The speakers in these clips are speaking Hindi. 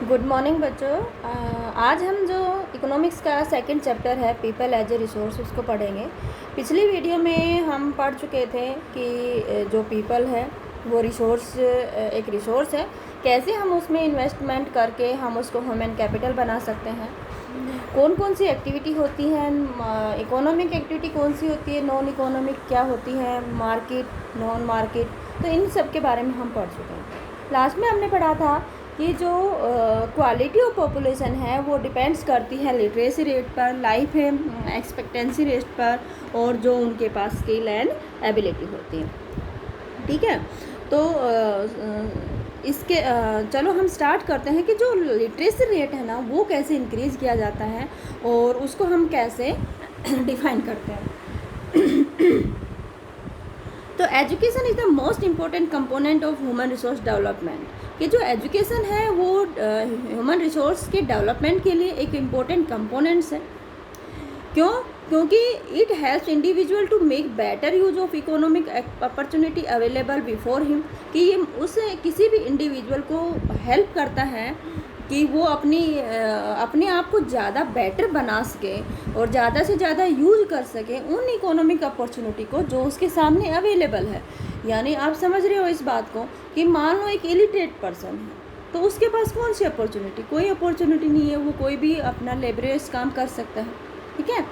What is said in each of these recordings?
गुड मॉर्निंग बच्चों। आज हम जो इकोनॉमिक्स का सेकंड चैप्टर है पीपल एज ए रिसोर्स उसको पढ़ेंगे। पिछली वीडियो में हम पढ़ चुके थे कि जो पीपल है वो रिसोर्स एक रिसोर्स है, कैसे हम उसमें इन्वेस्टमेंट करके हम उसको ह्यूमन कैपिटल बना सकते हैं, कौन कौन सी एक्टिविटी होती है, इकोनॉमिक एक्टिविटी कौन सी होती है, नॉन इकोनॉमिक क्या होती है, मार्केट नॉन मार्केट, तो इन सब के बारे में हम पढ़ चुके हैं। लास्ट में हमने पढ़ा था कि जो क्वालिटी ऑफ पॉपुलेशन है वो डिपेंड्स करती है लिटरेसी रेट पर, लाइफ एक्सपेक्टेंसी रेट पर, और जो उनके पास स्किल एंड एबिलिटी होती है। ठीक है, तो इसके चलो हम स्टार्ट करते हैं कि जो लिटरेसी रेट है ना वो कैसे इंक्रीज़ किया जाता है और उसको हम कैसे डिफाइन करते हैं। तो education is the most important component of human resource development, कि जो एजुकेशन है वो ह्यूमन रिसोर्स के डेवलपमेंट के लिए एक इम्पोर्टेंट कंपोनेंट्स है। क्यों? क्योंकि it helps individual to make better use of economic opportunity available before him, कि ये उस किसी भी इंडिविजुअल को हेल्प करता है कि वो अपने आप को ज़्यादा बेटर बना सके और ज़्यादा से ज़्यादा यूज कर सके उन इकोनॉमिक अपॉर्चुनिटी को जो उसके सामने अवेलेबल है। यानी आप समझ रहे हो इस बात को कि मान लो एक इलिटरेट पर्सन है तो उसके पास कौन सी अपॉर्चुनिटी, कोई अपॉर्चुनिटी नहीं है। वो कोई भी अपना लेबरियस काम कर सकता है, ठीक है,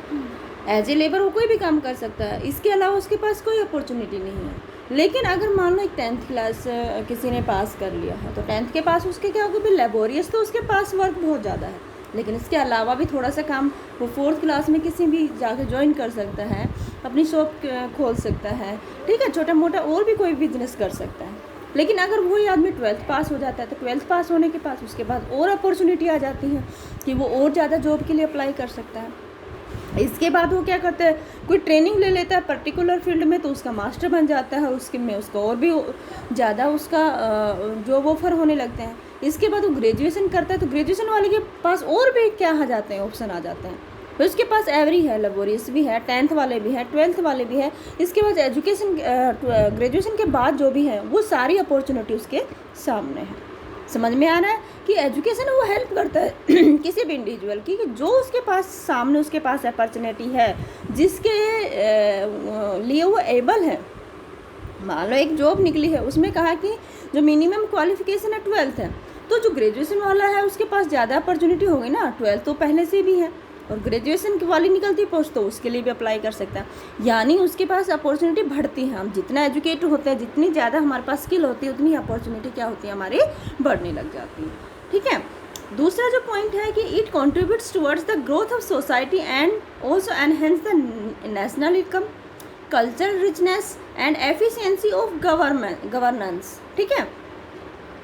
एज ए लेबर वो कोई भी काम कर सकता है, इसके अलावा उसके पास कोई अपॉर्चुनिटी नहीं है। लेकिन अगर मान लो एक 10th क्लास किसी ने पास कर लिया है तो 10th के पास उसके क्या होगा, भी लेबोरियस तो उसके पास वर्क बहुत ज़्यादा है, लेकिन इसके अलावा भी थोड़ा सा काम वो 4th क्लास में किसी भी जाकर ज्वाइन कर सकता है, अपनी शॉप खोल सकता है, ठीक है, छोटा मोटा और भी कोई बिजनेस कर सकता है। लेकिन अगर वही आदमी 12th पास हो जाता है तो 12th पास होने के बाद उसके बाद और अपॉर्चुनिटी आ जाती है कि वो और ज़्यादा जॉब के लिए अप्लाई कर सकता है। इसके बाद वो क्या करता है, कोई ट्रेनिंग ले लेता है पर्टिकुलर फील्ड में तो उसका मास्टर बन जाता है, उसके में उसका और भी ज़्यादा उसका जॉब ऑफर होने लगते हैं। इसके बाद वो ग्रेजुएशन करता है तो ग्रेजुएशन वाले के पास और भी क्या आ जाते हैं, ऑप्शन आ जाते हैं। तो उसके पास एवरी है, लेबोरियस भी है, 10th वाले भी है, 12th वाले भी है। इसके बाद एजुकेशन ग्रेजुएशन के बाद जो भी है वो सारी अपॉर्चुनिटी उसके सामने है। समझ में आ रहा है कि एजुकेशन वो हेल्प करता है किसी भी इंडिविजुअल की, कि जो उसके पास सामने उसके पास अपॉर्चुनिटी है जिसके लिए वो एबल है। मान लो एक जॉब निकली है, उसमें कहा कि जो मिनिमम क्वालिफिकेशन है 12th है, तो जो ग्रेजुएशन वाला है उसके पास ज़्यादा अपॉर्चुनिटी होगी ना, 12th तो पहले से भी है और ग्रेजुएशन वाली निकलती पोस्ट तो उसके लिए भी अप्लाई कर सकता है। यानी उसके पास अपॉर्चुनिटी बढ़ती है। हम जितना एजुकेट होते हैं, जितनी ज़्यादा हमारे पास स्किल होती है, उतनी अपॉर्चुनिटी क्या होती है, हमारी बढ़ने लग जाती है। ठीक है, दूसरा जो पॉइंट है कि it contributes towards the growth of society and also enhance the national income, cultural richness and efficiency of governance. ठीक है,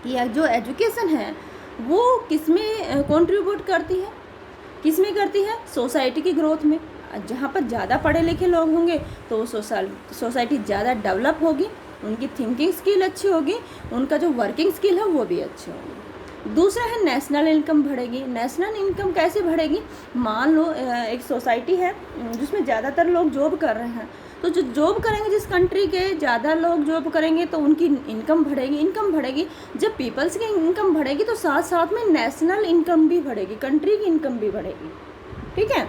कि जो एजुकेशन है वो किस में कॉन्ट्रीब्यूट करती है, किस में करती है, सोसाइटी की ग्रोथ में। जहाँ पर ज़्यादा पढ़े लिखे लोग होंगे तो सोसाइटी ज़्यादा डेवलप होगी, उनकी थिंकिंग स्किल अच्छी होगी, उनका जो वर्किंग स्किल है वो भी अच्छी होगी। दूसरा है नेशनल इनकम बढ़ेगी। नेशनल इनकम कैसे बढ़ेगी, मान लो एक सोसाइटी है जिसमें ज़्यादातर लोग जॉब कर रहे हैं, तो जो जॉब करेंगे, जिस कंट्री के ज़्यादा लोग जॉब करेंगे तो उनकी इनकम बढ़ेगी। इनकम बढ़ेगी, जब पीपल्स की इनकम बढ़ेगी तो साथ साथ में नेशनल इनकम भी बढ़ेगी, कंट्री की इनकम भी बढ़ेगी। ठीक है,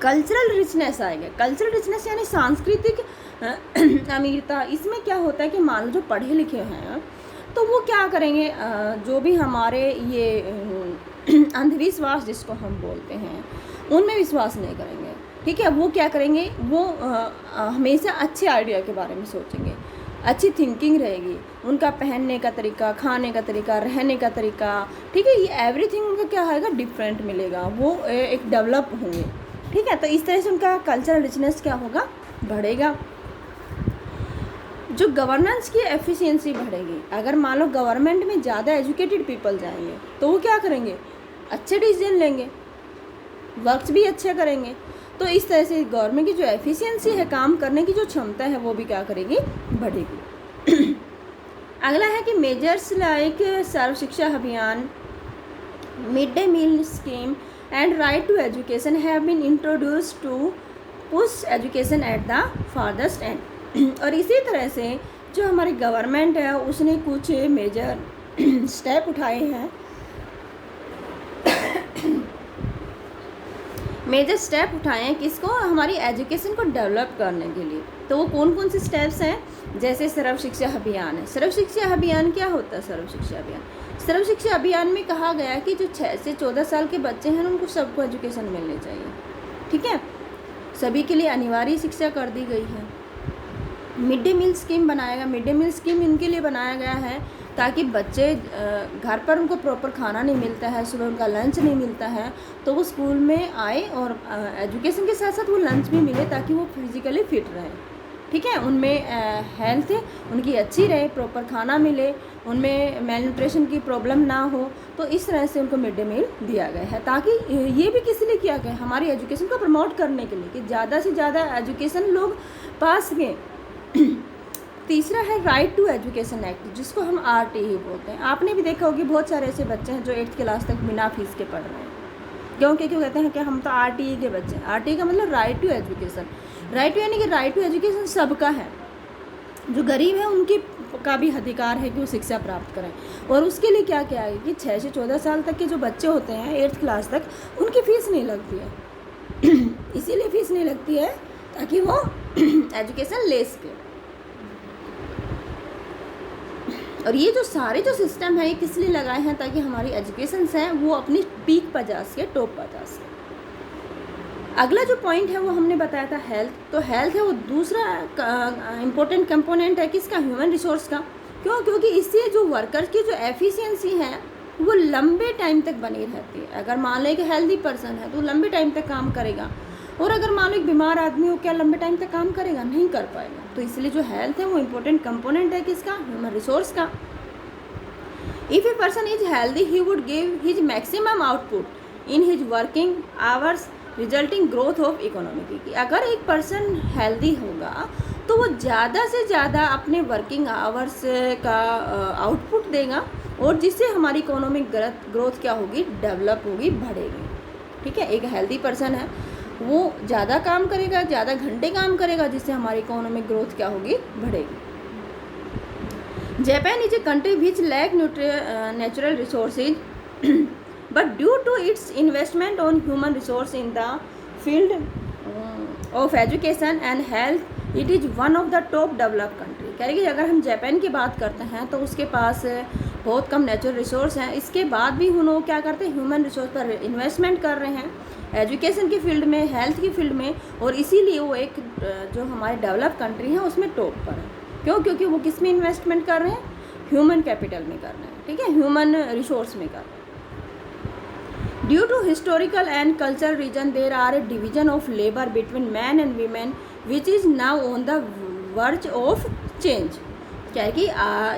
कल्चरल रिचनेस आएगा। कल्चरल रिचनेस यानी सांस्कृतिक अमीरता। इसमें क्या होता है कि मान लो जो पढ़े लिखे हैं तो वो क्या करेंगे, जो भी हमारे ये अंधविश्वास जिसको हम बोलते हैं उनमें विश्वास नहीं करेंगे। ठीक है, वो क्या करेंगे, वो हमेशा अच्छे आइडिया के बारे में सोचेंगे, अच्छी थिंकिंग रहेगी, उनका पहनने का तरीका, खाने का तरीका, रहने का तरीका, ठीक है, ये एवरीथिंग उनका क्या आएगा, डिफरेंट मिलेगा, वो एक डेवलप होंगे। ठीक है, तो इस तरह से उनका कल्चरल रिचनेस क्या होगा, बढ़ेगा। जो गवर्नेंस की एफिशिएंसी बढ़ेगी। अगर मान लो गवर्नमेंट में ज़्यादा एजुकेटेड पीपल जाएंगे तो वो क्या करेंगे, अच्छे डिसीजन लेंगे, वर्क्स भी अच्छे करेंगे। तो इस तरह से गवर्नमेंट की जो एफिशिएंसी है, काम करने की जो क्षमता है, वो भी क्या करेगी, बढ़ेगी। अगला है कि measures like Sarva Shiksha Abhiyan, mid day meal scheme and right to education have been introduced to push education at the farthest end. और इसी तरह से जो हमारी गवर्नमेंट है उसने कुछ मेजर स्टेप उठाए हैं मेजर स्टेप उठाए हैं किसको, हमारी एजुकेशन को डेवलप करने के लिए। तो वो कौन कौन से स्टेप्स हैं, जैसे सर्व शिक्षा अभियान है। सर्व शिक्षा अभियान क्या होता है? सर्व शिक्षा अभियान, सर्व शिक्षा अभियान में कहा गया है कि जो 6 से 14 साल के बच्चे हैं उनको सबको एजुकेशन मिलनी चाहिए, ठीक है। सभी के लिए अनिवार्य शिक्षा कर दी गई है। मिड डे मील स्कीम बनाया गया। मिड डे मील स्कीम इनके लिए बनाया गया है ताकि बच्चे घर पर उनको प्रॉपर खाना नहीं मिलता है, सुबह उनका लंच नहीं मिलता है, तो वो स्कूल में आए और एजुकेशन के साथ साथ वो लंच भी मिले ताकि वो फिजिकली फिट रहे, ठीक है। उनमें हेल्थ उनकी अच्छी रहे, प्रॉपर खाना मिले, उनमें मेल न्यूट्रिशन की प्रॉब्लम ना हो। तो इस तरह से उनको मिड डे मील दिया गया है, ताकि ये भी किस लिए किया गया है, हमारी एजुकेशन को प्रमोट करने के लिए कि ज़्यादा से ज़्यादा एजुकेशन लोग पा सकें। तीसरा है राइट टू एजुकेशन एक्ट, जिसको हम RTE बोलते हैं। आपने भी देखा होगी बहुत सारे ऐसे बच्चे हैं जो 8th क्लास तक बिना फीस के पढ़ रहे हैं। क्यों कहते हैं कि हम तो RTE के बच्चे हैं। RTE का मतलब right to education. Right to यानी कि राइट टू एजुकेशन सबका है, जो गरीब है उनकी का भी अधिकार है कि वो शिक्षा प्राप्त करें। और उसके लिए क्या किया है कि 6 से 14 साल तक के जो बच्चे होते हैं 8th क्लास तक, उनकी फ़ीस नहीं लगती है। इसीलिए फ़ीस नहीं लगती है ताकि वो एजुकेशन ले सके। और ये जो सारे जो सिस्टम है ये किस लिए लगाए हैं, ताकि हमारी एजुकेशन है वो अपनी पीक पर जा सके, टॉप पर जा सके। अगला जो पॉइंट है वो हमने बताया था हेल्थ। तो हेल्थ है वो दूसरा इम्पोर्टेंट कंपोनेंट है किसका, ह्यूमन रिसोर्स का। क्यों? क्योंकि इससे जो वर्कर्स की जो एफिशिएंसी है वो लंबे टाइम तक बनी रहती है। अगर मान लो एक हेल्दी पर्सन है तो लंबे टाइम तक काम करेगा, और अगर मान लो एक बीमार आदमी हो, क्या लंबे टाइम तक काम करेगा? नहीं कर पाएगा। तो इसलिए जो हेल्थ है वो इम्पोर्टेंट कंपोनेंट है किसका, ह्यूमन रिसोर्स का। If a person is healthy he would give his maximum output in his working hours resulting growth of economy. की अगर एक पर्सन हेल्दी होगा तो वो ज़्यादा से ज़्यादा अपने वर्किंग आवर्स का आउटपुट देगा, और जिससे हमारी इकोनॉमिक ग्रोथ क्या होगी, डेवलप होगी, बढ़ेगी, ठीक है। एक हेल्दी पर्सन है वो ज़्यादा काम करेगा, ज़्यादा घंटे काम करेगा, जिससे हमारी इकोनॉमिक ग्रोथ क्या होगी, बढ़ेगी। Japan is a country which lack natural resources but due to its investment on human resource in the field of education and health it is one of the top developed country। कह रही कि अगर हम जापान की बात करते हैं तो उसके पास बहुत कम नेचुरल रिसोर्स हैं, इसके बाद भी उन्होंने क्या करते हैं, ह्यूमन रिसोर्स पर इन्वेस्टमेंट कर रहे हैं, एजुकेशन की फील्ड में, हेल्थ की फील्ड में, और इसीलिए वो एक जो हमारे डेवलप कंट्री है उसमें टॉप पर है। क्यों? क्योंकि वो किस में इन्वेस्टमेंट कर रहे हैं, ह्यूमन कैपिटल में कर रहे हैं, ठीक है, ह्यूमन रिसोर्स में कर रहे हैं। Due to historical and cultural reason, there are a division of labor between men and women, which is now on the verge of change। क्या है कि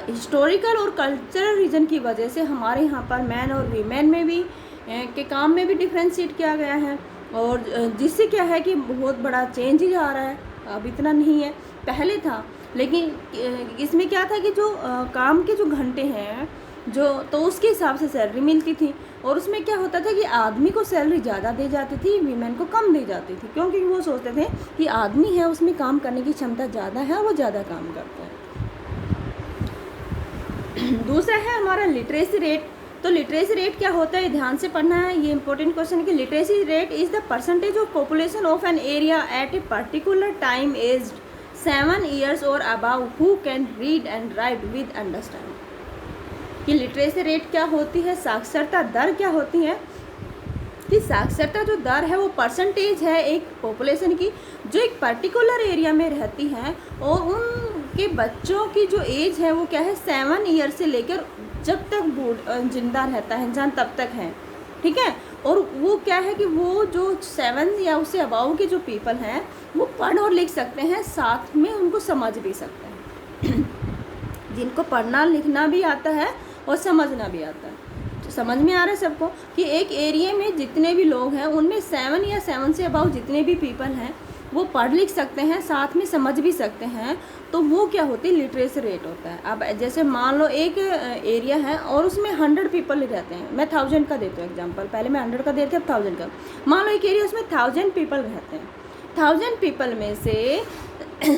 हिस्टोरिकल और कल्चरल रीजन की वजह से हमारे यहाँ पर मैन और वीमेन में भी के काम में भी डिफ्रेंशिएट किया गया है, और जिससे क्या है कि बहुत बड़ा चेंज ही आ रहा है। अब इतना नहीं है, पहले था, लेकिन इसमें क्या था कि जो काम के जो घंटे हैं जो, तो उसके हिसाब से सैलरी मिलती थी, और उसमें क्या होता था कि आदमी को सैलरी ज़्यादा दी जाती थी, वीमेन को कम दी जाती थी। क्योंकि वो सोचते थे कि आदमी है उसमें काम करने की क्षमता ज़्यादा है, वो ज़्यादा काम करता है। दूसरा है हमारा लिटरेसी रेट। तो लिटरेसी रेट क्या होता है, ध्यान से पढ़ना है, ये इंपॉर्टेंट क्वेश्चन है कि literacy rate is the percentage of population of an area at a particular time aged 7 years or above who can read and right with understanding. कि लिटरेसी रेट क्या होती है, साक्षरता दर क्या होती है, कि साक्षरता जो दर है वो परसेंटेज है एक पॉपुलेशन की जो एक पर्टिकुलर एरिया में रहती है, और उनके बच्चों की जो एज है वो क्या है, 7 ईयर से लेकर जब तक जिंदा रहता है इंसान तब तक है, ठीक है। और वो क्या है कि वो जो 7 या उससे अबाव के जो पीपल हैं वो पढ़ और लिख सकते हैं, साथ में उनको समझ भी सकते हैं। जिनको पढ़ना लिखना भी आता है और समझना भी आता है। तो समझ में आ रहा है सबको कि एक एरिया में जितने भी लोग हैं उनमें 7 या 7 से अबाव जितने भी पीपल हैं वो पढ़ लिख सकते हैं, साथ में समझ भी सकते हैं, तो वो क्या होती है, लिटरेसी रेट होता है। अब जैसे मान लो एक एरिया है और उसमें 100 पीपल ही रहते हैं, मैं 1000 का देती हूँ एग्जांपल, पहले मैं 100 का देती हूँ, अब 1000 का। मान लो एक एरिया उसमें 1000 पीपल रहते हैं, 1000 पीपल में से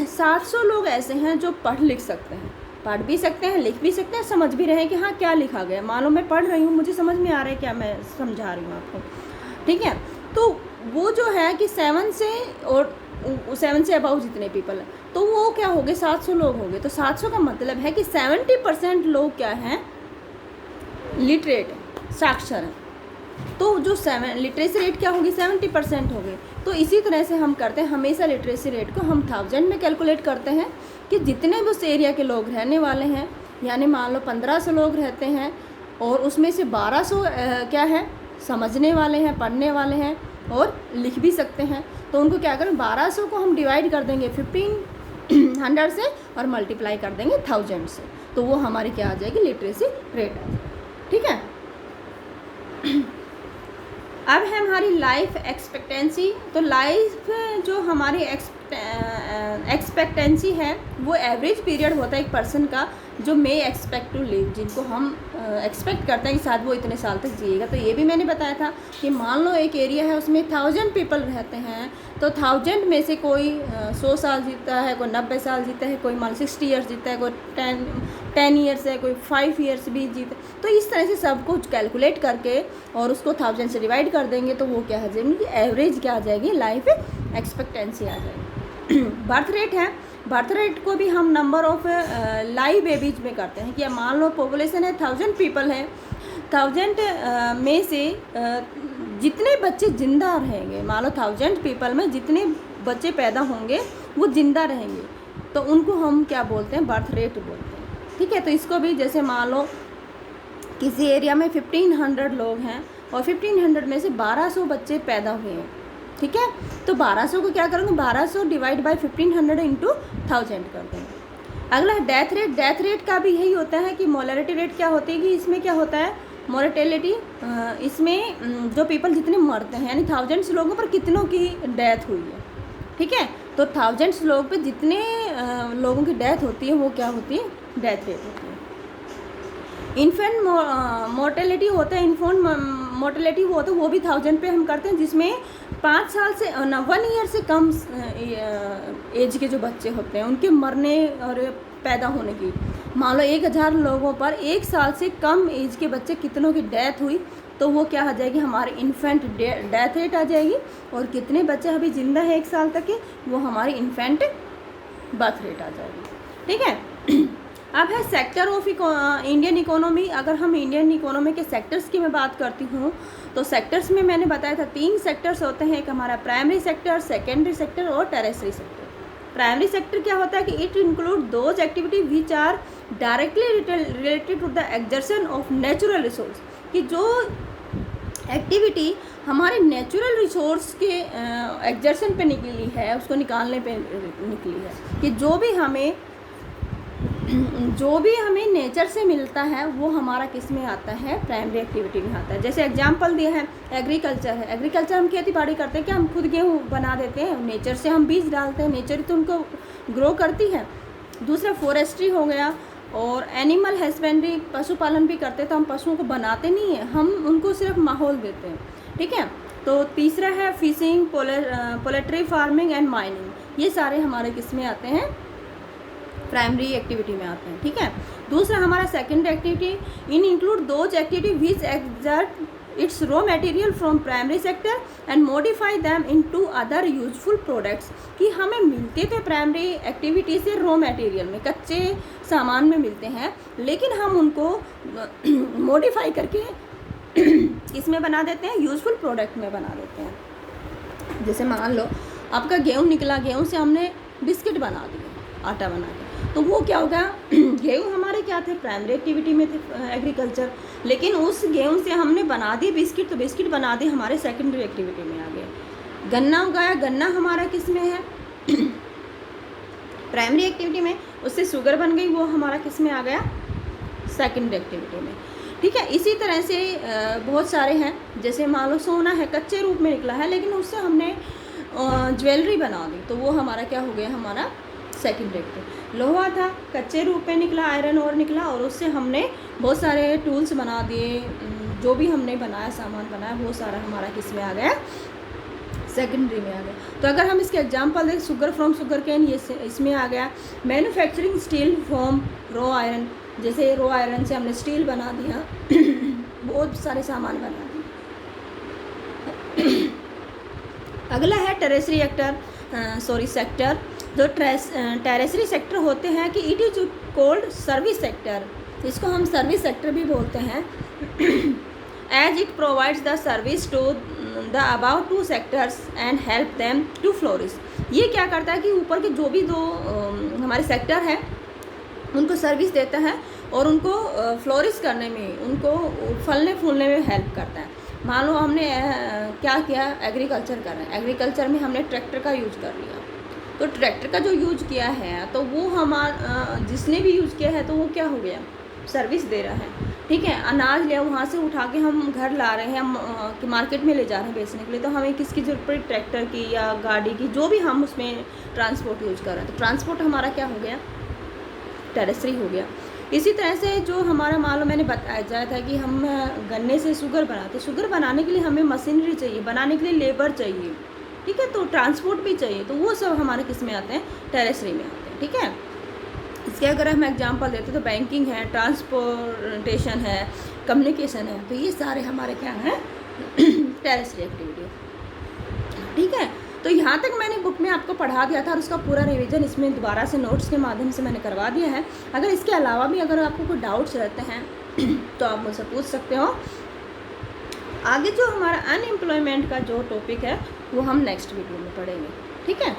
700 लोग ऐसे हैं जो पढ़ लिख सकते हैं, पढ़ भी सकते हैं, लिख भी सकते हैं, समझ भी रहे हैं कि हाँ क्या लिखा गया। मान लो मैं पढ़ रही हूँ, मुझे समझ में आ रहा है क्या मैं समझा रही हूँ आपको, ठीक है। तो वो जो है कि 7 से और 7 से अबाउ जितने पीपल हैं तो वो क्या हो गए 700 लोग हो गए। तो 700 का मतलब है कि 70% लोग क्या हैं, लिटरेट हैं, साक्षर हैं। तो जो लिटरेसी रेट क्या होगी 70% हो गई। तो इसी तरह से हम करते हैं, हमेशा लिटरेसी रेट को हम 1000 में कैलकुलेट करते हैं कि जितने भी उस एरिया के लोग रहने वाले हैं, यानी मान लो 1500 लोग रहते हैं और उसमें से 1200 क्या है, समझने वाले हैं, पढ़ने वाले हैं और लिख भी सकते हैं। तो उनको क्या करें, 1200 को हम डिवाइड कर देंगे 1500 से और मल्टीप्लाई कर देंगे 1000 से। तो वो हमारी क्या आ जाएगी, लिटरेसी रेट आ जाएगी। ठीक है। अब है हमारी लाइफ एक्सपेक्टेंसी। तो लाइफ जो हमारी एक्सपेक्टेंसी है वो एवरेज पीरियड होता है एक पर्सन का जो मे एक्सपेक्ट टू लिव, जिनको हम एक्सपेक्ट करते हैं कि शायद वो इतने साल तक जिएगा। तो ये भी मैंने बताया था कि मान लो एक एरिया है उसमें 1000 पीपल रहते हैं, तो 1000 में से कोई 100 साल जीता है, कोई 90 साल जीता है, कोई मान 60 ईयर्स जीता है, कोई 10 ईयर्स है, कोई 5 ईयर्स भी जीता। तो इस तरह से सब कुछ कैलकुलेट करके और उसको 1000 से डिवाइड कर देंगे तो वो क्या आ जाएगी, एवरेज क्या आ जाएगी, लाइफ एक्सपेक्टेंसी आ जाएगी। बर्थ रेट है, बर्थ रेट को भी हम नंबर ऑफ लाइव बेबीज में करते हैं कि मान लो पॉपुलेशन है 1000 पीपल है, 1000 में से जितने बच्चे ज़िंदा रहेंगे, मान लो 1000 पीपल में जितने बच्चे पैदा होंगे वो ज़िंदा रहेंगे, तो उनको हम क्या बोलते हैं, बर्थ रेट बोलते हैं। ठीक है। तो इसको भी जैसे मान लो किसी एरिया में 1500 लोग हैं और 1500 में से 1200 बच्चे पैदा हुए हैं। ठीक है। तो 1200 को क्या करेंगे, 1200 डिवाइड बाई 1500 इंटू 1000 कर देंगे। अगला डेथ रेट। डेथ रेट का भी यही होता है कि मोर्टेलिटी रेट क्या होती है कि इसमें क्या होता है, मोर्टेलिटी इसमें जो पीपल जितने मरते हैं यानी 1000 लोगों पर कितनों की डेथ हुई है। ठीक है। तो 1000 लोग पे जितने लोगों की डेथ होती है वो क्या होती है, डेथ रेट होती है। इन्फेंट मोर्टेलिटी होता है, इन्फेंट मोर्टेलिटी वो होता है वो भी 1000 पे हम करते हैं, जिसमें 5 साल से 1 ईयर से कम एज के जो बच्चे होते हैं उनके मरने और पैदा होने की, मान लो 1000 लोगों पर 1 साल से कम एज के बच्चे कितनों की डेथ हुई तो वो क्या आ जाएगी, हमारी इन्फेंट डेथ रेट आ जाएगी। और कितने बच्चे अभी ज़िंदा है 1 साल तक के, वो हमारी इन्फेंट बर्थ रेट आ जाएगी। ठीक है। अब है सेक्टर ऑफ इंडियन इकोनॉमी। अगर हम इंडियन इकोनॉमी के सेक्टर्स की मैं बात करती हूँ तो सेक्टर्स में मैंने बताया था 3 सेक्टर्स होते हैं, एक हमारा प्राइमरी सेक्टर, सेकेंडरी सेक्टर और टेरेसरी सेक्टर। प्राइमरी सेक्टर क्या होता है कि it include those activity which are directly related to the exertion of natural resource, कि जो एक्टिविटी हमारे नेचुरल रिसोर्स के एक्सर्शन पे निकली है, उसको निकालने पे निकली है, कि जो भी हमें नेचर से मिलता है वो हमारा किस में आता है, प्राइमरी एक्टिविटी में आता है। जैसे एग्जांपल दिया है एग्रीकल्चर है, एग्रीकल्चर हम खेती बाड़ी करते हैं, क्या हम खुद गेहूँ बना देते हैं, नेचर से हम बीज डालते हैं, नेचर तो उनको ग्रो करती है। दूसरा फॉरेस्ट्री हो गया, और एनिमल हस्बेंड्री, पशुपालन भी करते हैं, तो हम पशुओं को बनाते नहीं हैं, हम उनको सिर्फ माहौल देते हैं। ठीक है। तो तीसरा है fishing, poultry farming and mining, ये सारे हमारे किस में आते हैं, प्राइमरी एक्टिविटी में आते हैं। ठीक है। दूसरा हमारा secondary activity in include those activity which exert it's raw material from primary sector and modify them into other useful products, कि हमें मिलते थे प्राइमरी एक्टिविटी से रॉ मटेरियल में, कच्चे सामान में मिलते हैं, लेकिन हम उनको मॉडिफाई करके इसमें बना देते हैं, यूजफुल प्रोडक्ट में बना देते हैं। जैसे मान लो आपका गेहूँ निकला, गेहूँ से हमने बिस्किट बना दिए, आटा बना दिया, तो वो क्या होगा, गेहूँ हमारे क्या थे, प्राइमरी एक्टिविटी में थे एग्रीकल्चर, लेकिन उस गेहूँ से हमने बना दी बिस्किट, तो बिस्किट बना दी हमारे सेकेंडरी एक्टिविटी में आ गए। गन्ना उगाया, गन्ना हमारा किस में है, प्राइमरी एक्टिविटी में, उससे शुगर बन गई, वो हमारा किस में आ गया, सेकेंडरी एक्टिविटी में। ठीक है। इसी तरह से बहुत सारे हैं, जैसे मान लो सोना है, कच्चे रूप में निकला है, लेकिन उससे हमने ज्वेलरी बना दी, तो वो हमारा क्या हो गया, हमारा सेकेंडरी एक्टिविटी। लोहा था, कच्चे रूप में निकला, आयरन और निकला, और उससे हमने बहुत सारे टूल्स बना दिए, जो भी हमने बनाया, सामान बनाया, वो सारा हमारा किस में आ गया, सेकेंडरी में आ गया। तो अगर हम इसके एग्जांपल देखें, शुगर फ्रॉम शुगर कैन, ये इसमें आ गया। Manufacturing steel from raw iron, जैसे रॉ आयरन से हमने स्टील बना दिया, बहुत सारे सामान बना दिए। अगला है टेरेसरी सेक्टर। जो टेरेसरी सेक्टर होते हैं कि it is called service sector, इसको हम सर्विस सेक्टर भी बोलते हैं। As it provides the service to the above two sectors and help them to flourish. ये क्या करता है कि ऊपर के जो भी दो हमारे सेक्टर है उनको सर्विस देता है और उनको फ्लोरिश करने में, उनको फलने फूलने में हेल्प करता है। मान लो हमने क्या किया, एग्रीकल्चर कर रहे हैं, एग्रीकल्चर में हमने ट्रैक्टर का यूज कर लिया, तो ट्रैक्टर का जो यूज किया है तो वो हमारा जिसने भी यूज़ किया है तो वो क्या हो गया, सर्विस दे रहा है। ठीक है, अनाज ले वहाँ से उठा के हम घर ला रहे हैं, हम कि मार्केट में ले जा रहे हैं बेचने के लिए, तो हमें किसकी ज़रूरत पड़ी, ट्रैक्टर की या गाड़ी की, जो भी हम उसमें ट्रांसपोर्ट यूज कर रहे हैं। तो ट्रांसपोर्ट हमारा क्या हो गया, टेरेसरी हो गया। इसी तरह से जो हमारा मान लो मैंने बताया था कि हम गन्ने से शुगर बनाते, शुगर बनाने के लिए हमें मशीनरी चाहिए, बनाने के लिए लेबर चाहिए, ठीक है, तो ट्रांसपोर्ट भी चाहिए, तो वो सब हमारे किस में आते हैं, टेरेसरी में आते हैं। ठीक है, इसके अगर हम एग्जांपल देते तो बैंकिंग है, ट्रांसपोर्टेशन है, कम्युनिकेशन है, तो ये सारे हमारे क्या हैं, टेरेसरी एक्टिविटी। ठीक है, तो यहाँ तक मैंने बुक में आपको पढ़ा दिया था और उसका पूरा रिवीजन इसमें दोबारा से नोट्स के माध्यम से मैंने करवा दिया है। अगर इसके अलावा भी अगर आपको कोई डाउट्स रहते हैं तो आप मुझसे पूछ सकते हो। आगे जो हमारा अनएम्प्लॉयमेंट का जो टॉपिक है वो हम नेक्स्ट वीडियो में पढ़ेंगे। ठीक है।